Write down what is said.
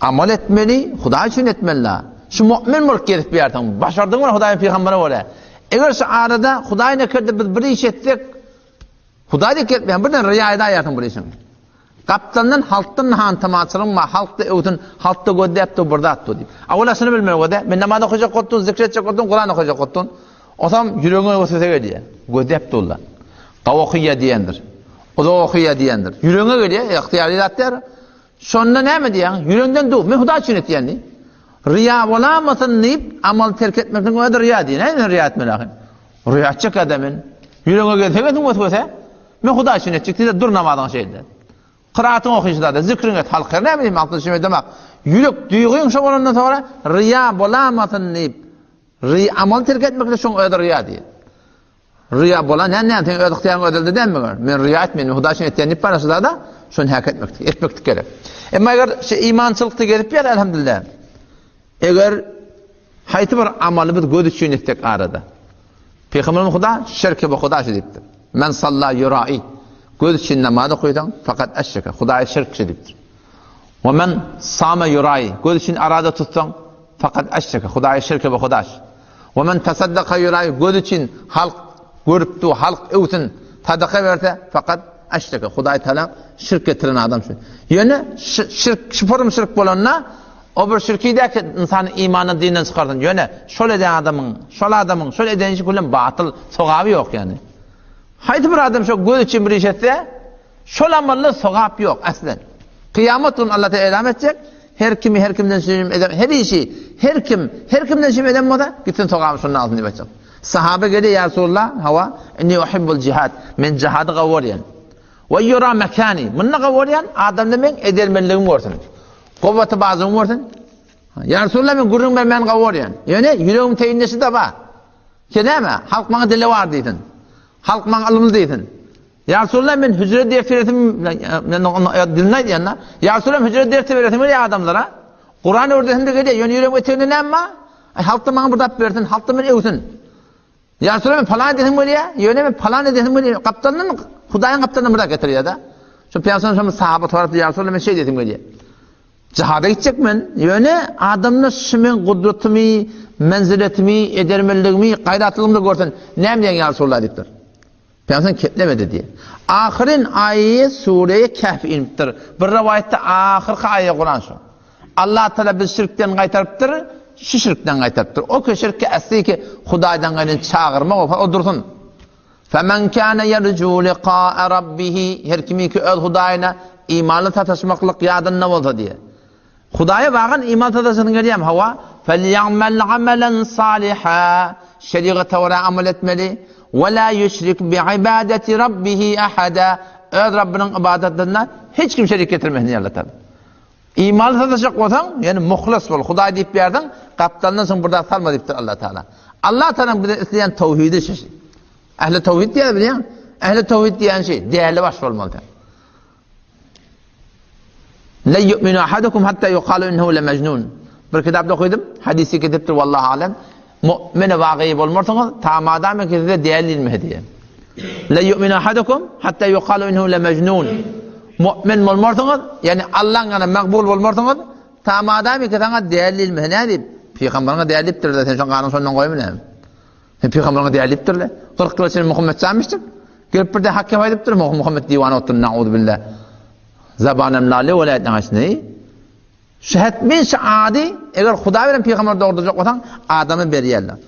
Amal etmeli, Huda için etmeli. Şu mümin bolup gelip bir yerden başardın mı Hudayın peygamberi öyle. Eğer şu arada Hudayı ne kadar biz bir iş ettik, Hudayı ketmeyen birden riyayda ayartın bir işin. Kaptandan halktan han tamaçırın ma halkta ötün halkta gödepti burada attı deyip. Avlasını bilmiyor göde. Ben namazda hoca kottun, zikretçe kottun, Kur'an'ı hoca kottun. O zaman yüreğine ötüse diye. Gödepti Allah. Kavakıya diyendir. O da okuya diyendir. Yüreğine geliyor, ihtiyariyat der. Sonra ne mi diyen? Yüreğinden dur. Men Huda için et yani. Riya olamasın deyip amal terk etmekten öyle riya diye. Ne riya etme lakin? Riya edecek adamın. Yüreğine geliyor. Men Huda için edecek diye dur namazdan şeyden. Kıraatın okuyucuda da zikrin et halkı ne bileyim altın şey demek. Yürek duyguun şu olandan sonra riya bolamasın deyip amal terk etmekle şun öyle riya diye. Riya bolan ne öyle ihtiyarın ödülde demiyor. Men riya etmeyin Hudaşın ettiğini parası da şunu hak etmektik gerek. Ama eğer imançılıkta gelip yer elhamdülillah. Eğer hayti bir amalı bir göz için ettik arada. Peygamberimiz Huda şirke ve Huda şidiptir. Men salla yurai. Göz için namazı koydan fakat eşşeke. Huda'ya şirk şidiptir. Ve men sâme yurai. Göz için arada tutsan fakat eşşeke. Huda'ya şirke ve Hudaş. Ve men tasaddaka yurai. Göz için halk görüptü, halk evtin sadaka verse fakat eşşeke. Huda'ya talak şirk getiren adam şu. Yani şıpırım şirk bolanına o bir şirki de ki insanın imanı dininden çıkardın. Yani şöyle eden adamın, şöyle eden işi kullan batıl, sogabı yok yani. Haydi bir adam şu göz için bir iş etse, şöyle amallı sogab yok aslen. Kıyamet onu Allah Teala elam edecek. Her kimden şüphem eden, her kimden şüphem eden mi da gitsin sogabı şunun altını yapacak. Sahabe geliyor ya Resulullah, hava inni uhibbul cihad, men cihadı gavoriyen. Ve yura mekani, bununla gavoriyen adam demek edermenliğim görsün. Kuvveti bazım görsün. Ya Resulullah men gurrun ben gavoriyen. Yani yüreğim teyinnesi de var. Ki değil mi? Halk bana dili var deydin. Halk bana alımlı deydin. Ya Resulullah men hücre defteretim dinleydi yanına. Ya Resulullah hücre defteretim ya adamlara. Kur'an ördesinde geliyor. Yani yüreğim teyinnesi ne ama? Halkta bana burada verdin. Halkta ben evsin. Ya Resulullah falan dedim böyle ya. Yöne falan dedim böyle. Kaptanın Hudayın kaptanını burada getiriyor da. Şu piyasanın sahabe tarafı ya Resulullah şey dedim böyle. Cihada gidecek men. Yöne adamın şimen kudretimi, menziletimi, edermelliğimi, gayratlığımı görsen. Ne diyen ya Resulullah deyiptir. Piyasan ketlemedi diye. Ahirin ayeti Sure-i Kehf iniptir. Bir rivayette ahirki ayeti Kur'an şu. Allah Teala biz şirkten qaytarıptır. Şu şirkten qaytarıptır. O ki şirki asli ki Hudaydan gayrı çağırma o dursun. فَمَنْ كَانَ يَرْجُوا لِقَاءَ رَبِّهِ her kimi ki öz Hudayna imanlı tatışmaklık yadın ne olsa diye. Hudaya bağın iman tatasını göreyim hava. فَلْيَعْمَلْ عَمَلًا صَالِحًا şeriata vara amel etmeli. وَلَا يُشْرِكْ بِعِبَادَةِ رَبِّهِ أَحَدًا öz Rabbinin ibadetlerine hiç kim şerik getirmez Allah Teala. İmanlı tatışacak olsan yani muhlas ol. Huday deyip bir yerden kaptandan sonra burada salma deyiptir Allah Teala. Allah Teala bize isteyen tevhidi şişi. Ehli tevhid diye biliyor musun? Ehli tevhid diyen şey değerli baş olmalı. La yu'minu ahadukum hatta yuqalu innahu la mecnun. Bir kitapta okudum. Hadisi kitaptır vallahi alem. Mü'mine vaqi olmursanız tamadam ki de değerli ilmi diye. La yu'minu ahadukum hatta yuqalu innahu la mecnun. Mü'min olmursanız yani Allah'ın yana makbul olmursanız tamadam ki sana değerli ilmi ne deyip peygamberine değerlidir de sen şu kanun sonundan koymayın. Peygamberine değerlidir de 40 yıl için Muhammed sanmıştır. Gelip bir de hakkı ediptir Muhammed divanı oturun na'udhu billah. Zabanem lale ve la etnaşneyi. Şehit bin şaadi eğer Huda veren peygamber doğrulacak olsan adamı beriyerler.